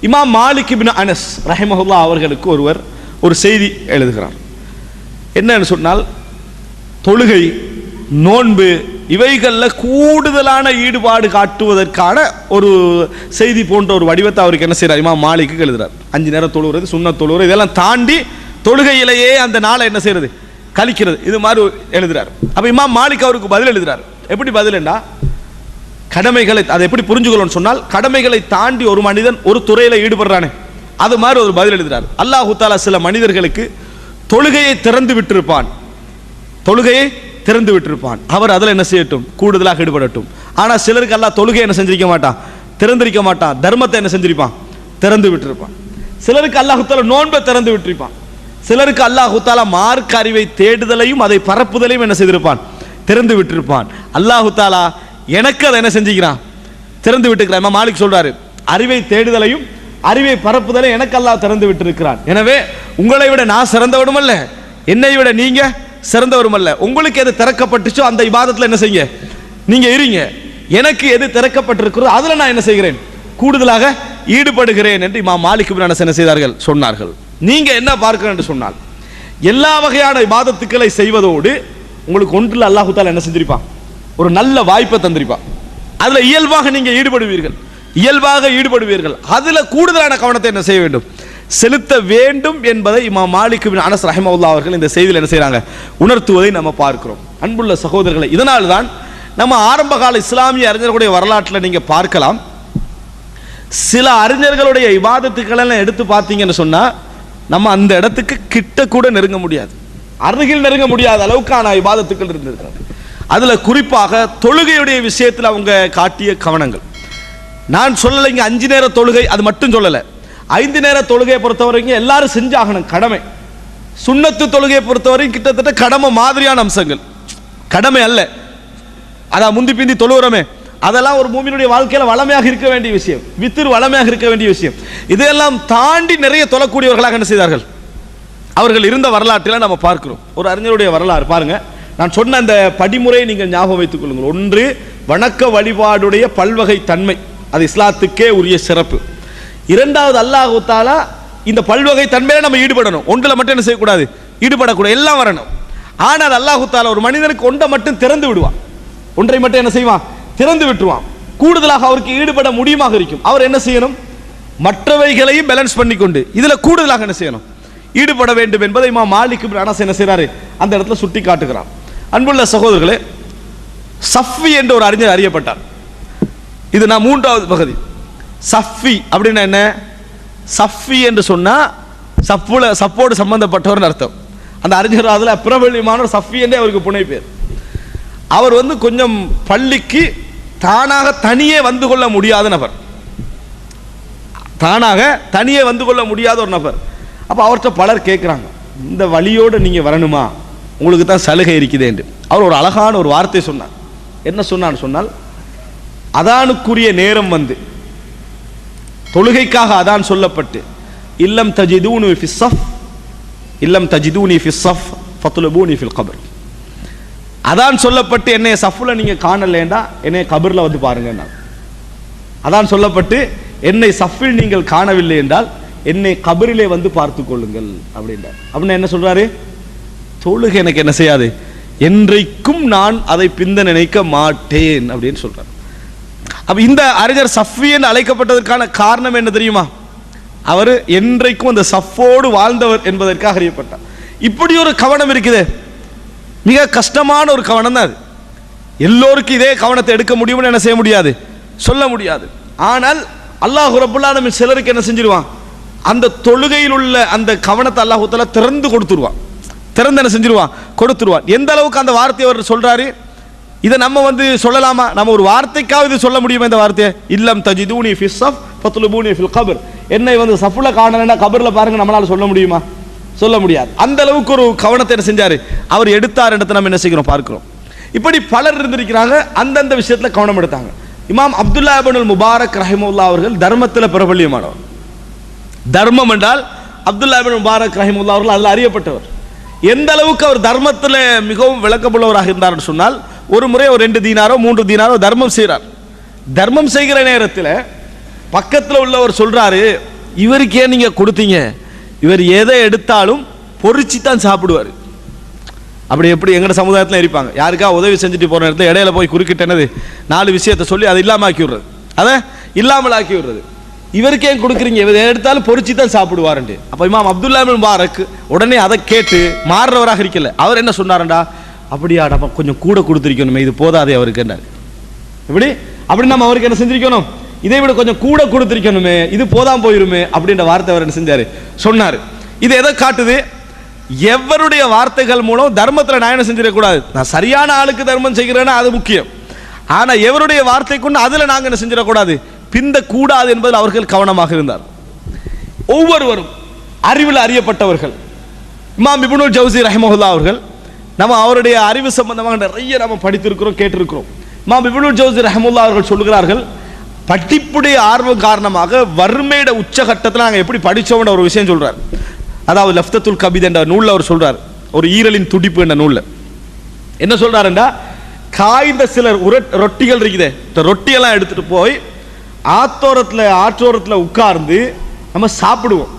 இமாம் மாலிக் இப்னு அனஸ் ரஹிமஹுல்லாஹ் அவர்களுக்கு ஒருவர் ஒரு செய்தி எழுதுகிறார். என்னன்னு சொன்னால், தொழுகை, நோன்பு இவைகளில் கூடுதலான ஈடுபாடு காட்டுவதற்கான ஒரு செய்தி போன்ற ஒரு வடிவத்தை அவருக்கு என்ன செய்கிறார், இமாம் மாலிக்கு எழுதுறார். 5 நேரம் தொழுகிறது, சுன்னத் தொழுகிறது, இதெல்லாம் தாண்டி தொழுகையிலேயே அந்த நாளை என்ன செய்யறது, கழிக்கிறது, இது மாதிரி எழுதுறார். அப்ப இமாம் மாலிக் அவருக்கு பதில் எழுதுறார். எப்படி பதில்னா, கடமைகளை அதை எப்படி புரிஞ்சுக்கணும்னு சொன்னால், கடமைகளை தாண்டி ஒரு மனிதன் ஒரு துறையில ஈடுபடுறானே, அது மாதிரி ஒரு பதில் எழுதுறார். அல்லாஹு தஆலா சில மனிதர்களுக்கு தொழுகையை திறந்து விட்டிருப்பான், தொழுகையை திறந்து விட்டிருப்பான், அவர் அதில் என்ன செய்யட்டும், கூடுதலாக ஈடுபடட்டும். ஆனால் சிலருக்கு அல்லாஹ் தொழுகை என்ன செஞ்சிருக்க மாட்டான், திறந்திருக்க மாட்டான், தர்மத்தை என்ன செஞ்சிருப்பான், திறந்து விட்டிருப்பான். சிலருக்கு அல்லாஹு தஆலா நோன்பை திறந்து விட்டிருப்பான். சிலருக்கு அல்லாஹு தஆலா மார்க்க அறிவை தேடுதலையும் அதை பரப்புதலையும் என்ன செய்திருப்பான், திறந்து விட்டிருப்பான். அல்லாஹு தஆலா எனக்கு அதை என்ன செஞ்சுக்கிறான், திறந்து விட்டுக்கிறான். இமாம் மாலிக் சொல்றாரு, அறிவை தேடுதலையும் அறிவை பரப்புதலை எனக்கு அல்லாஹ் திறந்து விட்டிருக்கிறான். எனவே உங்களை விட நான் சிறந்தவனும் அல்ல, என்னை விட நீங்க சிறந்தவரும் அல்ல. உங்களுக்கு எது திறக்கப்பட்டுச்சோ அந்த இபாதத்தில் என்ன செய்யுங்க, நீங்க இருங்க. எனக்கு எது திறக்கப்பட்டிருக்கிறதோ அதுல நான் என்ன செய்கிறேன், கூடுதலாக ஈடுபடுகிறேன் என்று இமாம் மாலிக் இப்னு அனஸ் என்ன செய்தார்கள், சொன்னார்கள். நீங்க என்ன பார்க்கணும் என்று சொன்னால், எல்லா வகையான இபாதத்துக்களை செய்வதோடு உங்களுக்கு ஒன்றில் அல்லாஹு தஆலா என்ன செஞ்சிருப்பான், ஒரு நல்ல வாய்ப்பை தந்திருப்பான். அதுல இயல்பாக நீங்க ஈடுபடுவீர்கள், இயல்பாக ஈடுபடுவீர்கள். அதுல கூடுதலான கவனத்தை என்ன செய்ய வேண்டும், செலுத்த வேண்டும் என்பதை இமாம் மாலிக் இப்னு அனஸ் ரஹிமஹுல்லாஹ் அவர்கள் இந்த செய்தியில் என்ன செய்றாங்க, உணர்த்துவதை நம்ம பார்க்கிறோம். அன்புள்ள சகோதரர்களை, இதனால் தான் நம்ம ஆரம்பகால இஸ்லாமிய அறிஞர்களுடைய வரலாற்றில் நீங்க பார்க்கலாம், சில அறிஞர்களுடைய இபாதத்துக்களை எல்லாம் எடுத்து பார்த்தீங்கன்னு சொன்னா நம்ம அந்த இடத்துக்கு கிட்ட கூட நெருங்க முடியாது, அருகில் நெருங்க முடியாத அளவுக்கான இபாதத்துக்கள் இருந்திருக்கிறது. அதுல குறிப்பாக தொழுகையுடைய விஷயத்தில் அவங்க காட்டிய கவனங்கள் நான் சொல்லலை. இங்க 5 நேர தொழுகை அது மட்டும் சொல்லலை, 5 நேர தொழுகையை பொறுத்தவரைக்கும் எல்லாரும் செஞ்சாகணும், கடமை. சுன்னத்து தொழுகையை பொறுத்தவரைக்கும் கிட்டத்தட்ட கடமை மாதிரியான அம்சங்கள், கடமை அல்ல. அதான் முந்தி பிந்தி தொழுகிறோமே, அதெல்லாம் ஒரு மூமினுடைய வாழ்க்கையில வளமையாக இருக்க வேண்டிய விஷயம், வித்திரு வளமையாக இருக்க வேண்டிய விஷயம். இதையெல்லாம் தாண்டி நிறைய தொழக்கூடியவர்களாக என்ன செய்தார்கள், அவர்கள் இருந்த வரலாற்றில் நம்ம பார்க்கிறோம். ஒரு அறிஞருடைய வரலாறு பாருங்க. நான் சொன்ன அந்த படிமுறையை நீங்கள் ஞாபகம் வைத்துக் கொள்ளுங்கள். ஒன்று, வணக்க வழிபாடுடைய பல்வகை தன்மை, அது இஸ்லாத்துக்கே உரிய சிறப்பு. இரண்டாவது, அல்லாஹ் தஆலா இந்த பல்வகை தன்மையில நம்ம ஈடுபடணும், ஒன்றில் மட்டும் என்ன செய்யக்கூடாது, ஈடுபடக்கூடாது, எல்லாம் வரணும். ஆனால் அல்லாஹ் தஆலா ஒரு மனிதனுக்கு ஒன்றை மட்டும் திறந்து விடுவான், ஒன்றை மட்டும் என்ன செய்வான், திறந்து விட்டுருவான். கூடுதலாக அவருக்கு ஈடுபட முடியுமாக இருக்கும். அவர் என்ன செய்யணும், மற்றவைகளையும் பேலன்ஸ் பண்ணிக்கொண்டு இதுல கூடுதலாக என்ன செய்யணும், ஈடுபட வேண்டும் என்பதை இமாம் மாலிக் இப்னு அனஸ் என்ன செய்றாரு, அந்த இடத்துல சுட்டி காட்டுகிறார். அன்புள்ள சகோதரர்களே, சஃபி என்ற ஒரு அறிஞர் அறியப்பட்டார். இது நான் 3வது பகுதி. சஃபி அப்படின்னா என்ன, சஃபி என்று சொன்னா சப்போடு சம்பந்தப்பட்டவர் அர்த்தம். அந்த அறிஞர் அதுல பிரபல்யமான சஃபி என்றே அவருக்கு புனை பேர். அவர் கொஞ்சம் பள்ளிக்கு தானாக தனியே வந்து கொள்ள முடியாத நபர், தானாக தனியே வந்து கொள்ள முடியாத ஒரு நபர். அப்ப அவர்கிட்ட பலர் கேட்கிறாங்க, இந்த வழியோடு நீங்க வரணுமா, உங்களுக்கு தான் சலுகை இருக்குது என்று. அவர் ஒரு அழகான ஒரு வார்த்தை சொன்னார். என்ன சொன்னான்னு சொன்னால், அதானுக்குரிய நேரம் தொழுகைக்காக அதான் சொல்லப்பட்டு, இல்லம் தஜிதூனி ஃபி ஸஃப் இல்லம் தஜிதூனி ஃபி ஸஃப் ஃபத்லுபூனி ஃபில் கப்ர். அதான் சொல்லப்பட்டு என்னை சஃப்ல நீங்க காணலேண்டா என்னை கபர்ல வந்து பாருங்க. அதான் சொல்லப்பட்டு என்னை சஃபில் நீங்கள் காணவில்லை என்றால் என்னை கபரிலே வந்து பார்த்து கொள்ளுங்கள் அப்படின்றார். அப்படின்னா என்ன சொல்றாரு, தொழுகை எனக்கு என்ன செய்யாது, என்றைக்கும் நான் அதை பிந்த நினைக்க மாட்டேன் அப்படின்னு சொல்றார். அப்ப இந்த அறிஞர் சஃபி என்று அழைக்கப்பட்டதற்கான காரணம் என்ன தெரியுமா, அவர் என்றைக்கும் அந்த சஃபோடு வாழ்ந்தவர் என்பதற்காக அறியப்பட்டார். இப்படி ஒரு கவனம் இருக்குது, மிக கஷ்டமான ஒரு கவனம் தான் அது. எல்லோருக்கும் இதே கவனத்தை எடுக்க முடியும்னு என்ன செய்ய முடியாது, சொல்ல முடியாது. ஆனால் அல்லாஹ் ரப்பல் ஆலமீன் சிலருக்கு என்ன செஞ்சிருவான், அந்த தொழுகையில் உள்ள அந்த கவனத்தை அல்லாஹ் தஆலா திறந்து கொடுத்துருவான், திறந்து என்ன செஞ்சிருவான், கொடுத்துருவான். எந்த அளவுக்கு அந்த வார்த்தையை அவர் சொல்றாரு, இதை நம்ம சொல்லலாமா, நம்ம ஒரு வார்த்தைக்காவது சொல்ல முடியுமா இந்த வார்த்தையை, இல்லம் தஜிதூனி ஃபி ஸஃப் ஃபத்லுபூனி ஃபில் கப்ர், என்னை சஃப்ல காணலன்னா கபர்ல பாருங்க, நம்மளால சொல்ல முடியுமா, சொல்ல முடியாது. அந்த அளவுக்கு ஒரு கவனத்தை என்ன செஞ்சாரு, அவர் எடுத்தார் இடத்தை நம்ம என்ன செய்கிறோம் பார்க்கிறோம். இப்படி பலர் இருந்திருக்கிறாங்க, அந்தந்த விஷயத்துல கவனம் எடுத்தாங்க. இமாம் அப்துல்லா இப்னுல் முபாரக் ரஹிமஹுல்லாஹ் அவர்கள் தர்மத்தில் பிரபல்யமானவர். தர்மம் என்றால் அப்துல்லா இப்னு முபாரக் ரஹிமஹுல்லாஹ் அவர்கள் அதில் அறியப்பட்டவர். எந்த அளவுக்கு அவர் தர்மத்தில் மிகவும் விளக்கமுள்ளவராக இருந்தார் சொன்னால், ஒரு முறை ஒரு 2 தீனாரோ 3 தீனாரோ தர்மம் செய்கிறார். தர்மம் செய்கிற நேரத்தில் பக்கத்தில் உள்ளவர் சொல்றாரு, இவருக்கே நீங்க கொடுத்தீங்க, இவர் எதை எடுத்தாலும் பொறிச்சு தான் சாப்பிடுவார். அப்படி எப்படி எங்கட சமுதாயத்தில் இருப்பாங்க, யாருக்கா உதவி செஞ்சுட்டு போற இடத்துல இடையில போய் குறுக்கிட்டனது 4 விஷயத்தை சொல்லி அதை இல்லாமல் ஆக்கி விடுறது, அதை இல்லாமல் ஆக்கி விடுறது. இவருக்கே கொடுக்குறீங்க, இவர் எடுத்தாலும் பொறிச்சு தான் சாப்பிடுவாருண்டு. அப்போ இமாம் அப்துல்லா இப்னு முபாரக் உடனே அதை கேட்டு மாறுறவராக இருக்கல. அவர் என்ன சொன்னார்டா, அப்படியா நம்ம கொஞ்சம் கூட கொடுத்துருக்கணுமே, இது போதாதே அவருக்கு என்ன இப்படி அப்படி நம்ம அவருக்கு என்ன செஞ்சிருக்கணும், இதை விட கொஞ்சம் கூட கொடுத்துருக்கணுமே, இது போதாம போயிருமே அப்படின்ற வார்த்தை அவர் என்ன செஞ்சாரு சொன்னார். இது எதை காட்டுது, எவருடைய வார்த்தைகள் மூலம் தர்மத்தில் நான் என்ன செஞ்சிடக்கூடாது, நான் சரியான ஆளுக்கு தர்மம் செய்கிறேன்னா அது முக்கியம். ஆனா எவருடைய வார்த்தை கொண்டு அதுல நாங்க என்ன செஞ்சிடக்கூடாது, பிந்த கூடாது என்பதில் அவர்கள் கவனமாக இருந்தார். ஒவ்வொருவரும் அறிவில் அறியப்பட்டவர்கள். இமாம் இப்னுல் ஜௌசி ரஹிமஹுல்லாஹ் அவர்கள், நம்ம அவருடைய அறிவு சம்பந்தமாக நிறைய நம்ம படித்திருக்கிறோம், கேட்டிருக்கிறோம். இமாம் இப்னுல் ஜௌசி ரஹிமஹுல்லாஹ் அவர்கள் சொல்கிறார்கள், படிப்புடைய ஆர்வம் காரணமாக வறுமையோட உச்சகட்டத்தில் நாங்கள் எப்படி படித்தோம்ன்ற ஒரு விஷயம் சொல்றார். அதாவது லஃப்தத்துல் கபீத் என்ற நூலில் அவர் சொல்றார், ஒரு ஈரலின் துடிப்பு என்ற நூலில் என்ன சொல்றாருண்டா, காய்ந்த சிலர் ரொட்டிகள் இருக்குது, இந்த ரொட்டியெல்லாம் எடுத்துட்டு போய் ஆற்றோரத்தில் உட்கார்ந்து நம்ம சாப்பிடுவோம்.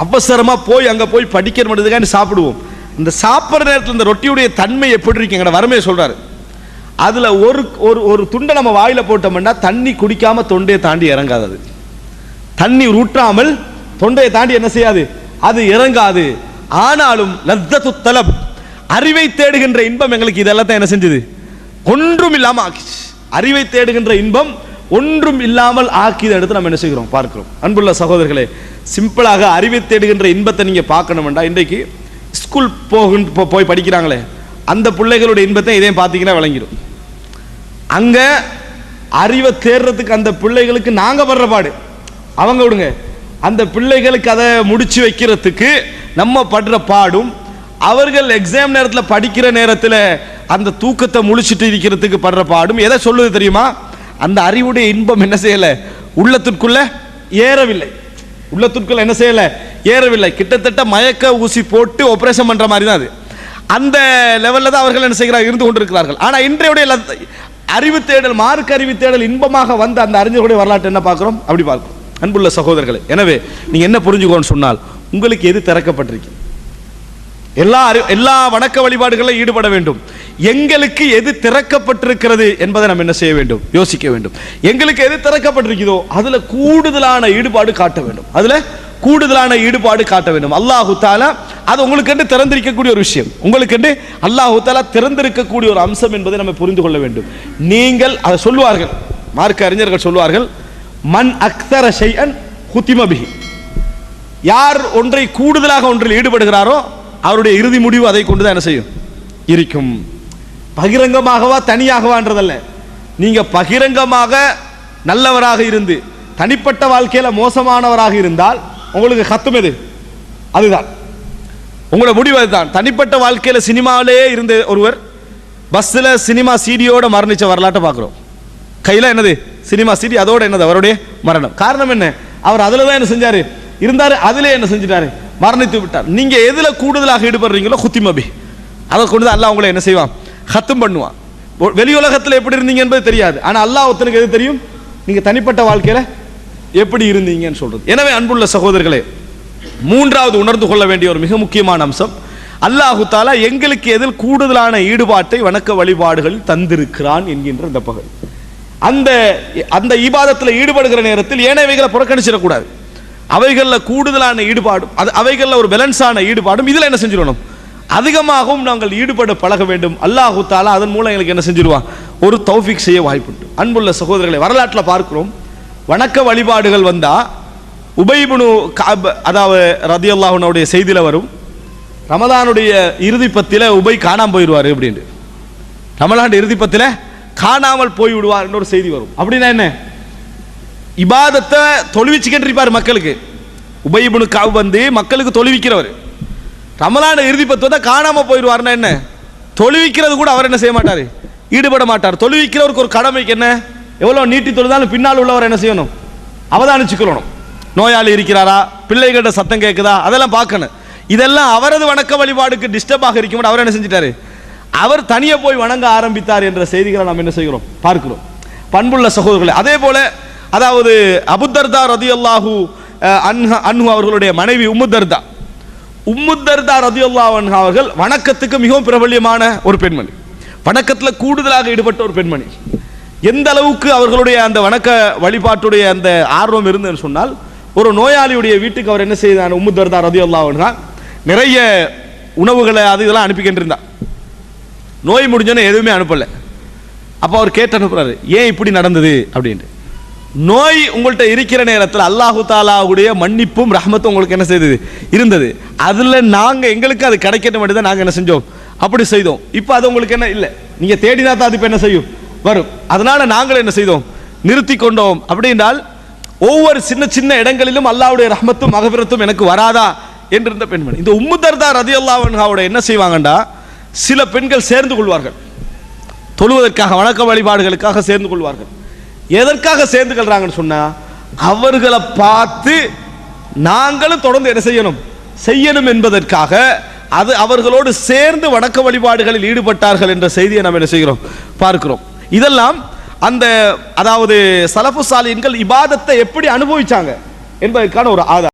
அவசரமா போய் அங்க போய் படிக்கிற மட்டுக்காண்டி சாப்பிடுவோம். இந்த சாப்பிட்ற நேரத்தில் இந்த ரொட்டியுடைய தன்மை எப்படி இருக்குங்கிற வறுமையை சொல்றாரு. அதுல ஒரு துண்டை நம்ம வாயில போட்டோம்னா தண்ணி குடிக்காம தொண்டையை தாண்டி இறங்காது. தண்ணி ஊற்றாமல் தொண்டையை தாண்டி என்ன செய்யாது, அது இறங்காது. ஆனாலும் லத்தத்து தலப், அறிவை தேடுகின்ற இன்பம் எங்களுக்கு இதெல்லாம் தான் என்ன செஞ்சது, ஒன்றும் இல்லாமல் ஆக்கிச்சு. அறிவை தேடுகின்ற இன்பம் ஒன்றும் இல்லாமல் ஆக்கியதை எடுத்து நம்ம என்ன செய்கிறோம் பார்க்கிறோம். அன்புள்ள சகோதரர்களே, சிம்பிளாக அறிவை தேடுகின்ற இன்பத்தை நீங்க பார்க்கணும்டா, இன்றைக்கு ஸ்கூல் போய் படிக்கிறாங்களே அந்த பிள்ளைகளுடைய இன்பத்தை இதையும் பார்த்தீங்கன்னா விளங்கிடும். அங்க அறிவை தேடுறதுக்கு அந்த பிள்ளைகளுக்கு நாங்க படுற பாடு அவங்க விடுங்க, அந்த பிள்ளைகளுக்கு அதை முடிச்சு வைக்கிறதுக்கு நம்ம படுற பாடும், அவர்கள் எக்ஸாம் நேரத்தில் படிக்கிற நேரத்தில் அந்த தூக்கத்தை முழிச்சிட்டு இருக்கிறதுக்கு படுற பாடும் எதை சொல்லுது தெரியுமா, அந்த அறிவுடைய இன்பம் என்ன செய்யல, உள்ளத்திற்குள்ள ஏறவில்லை. உள்ளத்திற்குள்ள என்ன செய்யல, ஏறவில்லை. கிட்டத்தட்ட மயக்க ஊசி போட்டு ஆபரேஷன் பண்ற மாதிரி தான் அது. அந்த லெவலில் தான் அவர்கள் என்ன செய்கிறார்கள், இருந்து கொண்டிருக்கிறார்கள். ஆனால் இன்றைய அறிவு தேடல், மார்க்க அறிவு தேடல் இன்பமாக வந்த அந்த அறிஞர்களுடைய வரலாற்று என்ன பார்க்கிறோம், அப்படி பார்க்கிறோம். அன்புள்ள சகோதரர்களே, எனவே நீங்க என்ன புரிஞ்சுக்கோன்னு சொன்னால், உங்களுக்கு எது திறக்கப்பட்டிருக்கு, எல்லா வணக்க வழிபாடுகளில் ஈடுபட வேண்டும். எங்களுக்கு எது திறக்கப்பட்டிருக்கிறது என்பதை நம்ம என்ன செய்ய வேண்டும், யோசிக்க வேண்டும். எங்களுக்கு எது திறக்கப்பட்டிருக்கிறதோ அதுல கூடுதலான ஈடுபாடு காட்ட வேண்டும், அதுல கூடுதலான ஈடுபாடு காட்ட வேண்டும். அல்லாஹு தஆலா அது உங்களுக்கு திறந்திருக்கக்கூடிய ஒரு விஷயம், உங்களுக்கு அல்லாஹு தஆலா திறந்திருக்கக்கூடிய ஒரு அம்சம் என்பதை நம்ம புரிந்து கொள்ள வேண்டும். நீங்கள் அதை சொல்லுவார்கள், மார்க்க அறிஞர்கள் சொல்லுவார்கள், மன் அக்தர ஷைஅன் ஹுதிம பிஹி, யார் ஒன்றை கூடுதலாக ஒன்றில் ஈடுபடுகிறாரோ அவருடைய இறுதி முடிவு அதை கொண்டுதான் என்ன செய்யும், இருக்கும். பகிரங்கமாகவா தனியாகவான்றதல்ல, நீங்க பகிரங்கமாக நல்லவராக இருந்து தனிப்பட்ட வாழ்க்கையில மோசமானவராக இருந்தால் உங்களுக்கு கத்தும் எது, அதுதான் உங்களோட முடிவு, அதுதான். தனிப்பட்ட வாழ்க்கையில சினிமாவிலே இருந்த ஒருவர் பஸ்ல சினிமா சீடியோட மரணிச்ச வரலாற்றை பார்க்கிறோம். கையில என்னது, சினிமா சீடி, அதோட என்னது அவருடைய மரணம். காரணம் என்ன, அவர் அதுல தான் என்ன செஞ்சாரு, இருந்தாரு, அதிலே என்ன செஞ்சிட்டாரு, மரணித்து விட்டார். நீங்க எதுல கூடுதலாக ஈடுபடுறீங்களோ ஹுத்திமபி, அதை கொண்டு அல்லாஹ் உங்களை என்ன செய்வான், ஹத்தும் பண்ணுவான். வெளி உலகத்தில் எப்படி இருந்தீங்க என்பது தெரியாது, ஆனா அல்லாஹ் ஒருத்தனுக்கு எது தெரியும், நீங்க தனிப்பட்ட வாழ்க்கையில எப்படி இருந்தீங்கன்னு சொல்றது. எனவே அன்புள்ள சகோதரர்களே, மூன்றாவது உணர்ந்து கொள்ள வேண்டிய ஒரு மிக முக்கியமான அம்சம், அல்லாஹு தஆலா எங்களுக்கு எதில் கூடுதலான ஈடுபாட்டை வணக்க வழிபாடுகளில் தந்திருக்கிறான் என்கின்ற இந்த பகல். அந்த இபாதத்தில் ஈடுபடுகிற நேரத்தில் ஏனையவைகளை புறக்கணிச்சிடக்கூடாது. அவைகளில் கூடுதலான ஈடுபாடும், அவைகளில் ஒரு பேலன்ஸான ஈடுபாடும், இதில் என்ன செஞ்சிடணும், அதிகமாகவும் நாங்கள் ஈடுபட பழக வேண்டும். அல்லாஹு தஆலா அதன் மூலம் எங்களுக்கு என்ன செஞ்சிருவான், ஒரு தௌஃபீக் செய்ய வாய்ப்புண்டு. அன்புள்ள சகோதரர்களை, வரலாற்றில் பார்க்கிறோம், வணக்க வழிபாடுகள் வந்தா உபய் இப்னு கஅப், அதாவது ரலியல்லாஹு அன்ஹுடைய செய்தியில வரும், ரமதானுடைய இறுதி பத்தில உபை காணாமல் போயிடுவார் அப்படின்னு, ரமலான் இறுதி பத்தில காணாமல் போய் விடுவார் ஒரு செய்தி வரும். அப்படின்னா என்ன, இபாதத்தை தொழுவிச்சுக்கிட்டு இருப்பார் மக்களுக்கு. உபய் இப்னு கஅப் வந்து மக்களுக்கு தொழுவிக்கிறவர், ரமலான் இறுதி பத்து வந்தா காணாம போயிடுவார்னா என்ன, தொழுவிக்கிறது கூட அவர் என்ன செய்ய மாட்டார், ஈடுபட மாட்டார். தொழுவிக்கிறவருக்கு ஒரு கடமைக்கு என்ன, எவ்வளவு நீட்டி தொழுதாலும் பின்னால் உள்ளவர் என்ன செய்யணும், அவதானிச்சுக்கணும். நோயாளி இருக்கிறாரா, பிள்ளைகிட்ட சத்தம் கேட்குதா, அதெல்லாம் பார்க்கணும். இதெல்லாம் அவரது வணக்க வழிபாடுக்கு டிஸ்டர்பாக இருக்கும். அவர் என்ன செஞ்சிட்டாரு, அவர் தனியே போய் வணங்க ஆரம்பித்தார் என்ற செய்திகளை நாம் என்ன செய்கிறோம், பார்க்கிறோம். பண்புள்ள சகோதரர்களே, அதே போல அதாவது அபூதர்தா ரலியல்லாஹு அன்ஹு அவர்களுடைய மனைவி உம்முத்தர்தா ரலியல்லாஹு அன்ஹா அவர்கள் வணக்கத்துக்கு மிகவும் பிரபல்யமான ஒரு பெண்மணி, வணக்கத்தில் கூடுதலாக ஈடுபட்ட ஒரு பெண்மணி. எந்த அளவுக்கு அவர்களுடைய அந்த வணக்க வழிபாட்டுடைய அந்த ஆர்வம் இருந்ததுன்னு சொன்னால், ஒரு நோயாளியுடைய வீட்டுக்கு அவர் என்ன செய்தார், உம்முத்தர்தா ரலியல்லாஹு அன்ஹா நிறைய உணவுகளை அது இதெல்லாம் அனுப்பிக்கின்றிருந்தார். நோய் முடிஞ்சோன்னு எதுவுமே அனுப்பலை. அப்போ அவர் கேட்டு அனுப்புறாரு, ஏன் இப்படி நடந்தது அப்படின்ட்டு. நோய் உங்கள்கிட்ட இருக்கிற நேரத்தில் அல்லாஹு தாலாவுடைய மன்னிப்பும் ரஹ்மத்தும் உங்களுக்கு என்ன செய்தது இருந்தது. அதில் நாங்கள் எங்களுக்கு அது கிடைக்கிற மட்டும் தான் நாங்கள் என்ன செஞ்சோம், அப்படி செய்தோம். இப்போ அது உங்களுக்கு என்ன இல்லை, நீங்கள் தேடினா தான் அது இப்போ என்ன செய்யும் வரும். அதனால நாங்கள் என்ன செய்தோம், நிறுத்தி கொண்டோம். அப்படின்றால் ஒவ்வொரு சின்ன சின்ன இடங்களிலும் அல்லாஹ்வுடைய ரஹ்மத்தும் மகஃபிரத்தும் எனக்கு வராதா என்றிருந்த பெண்மணி. இந்த உம்முதர்தா ரலியல்லாஹு அன்ஹாவோட என்ன செய்வாங்கண்டா, சில பெண்கள் சேர்ந்து கொள்வார்கள், தொழுவதற்காக வணக்க வழிபாடுகளுக்காக சேர்ந்து கொள்வார்கள். எதற்காக சேர்ந்து கொள்றாங்கன்னு சொன்னா, அவர்களை பார்த்து நாங்களும் தொடர்ந்து என்ன செய்யணும் என்பதற்காக அது அவர்களோடு சேர்ந்து வணக்க வழிபாடுகளில் ஈடுபட்டார்கள் என்ற செய்தியை நாம் என்ன செய்கிறோம், பார்க்கிறோம். இதெல்லாம் அந்த அதாவது சலஃபு சாலிஹீன்கள் இபாதத்தை எப்படி அனுபவிச்சாங்க என்பதற்கான ஒரு ஆதாரம்.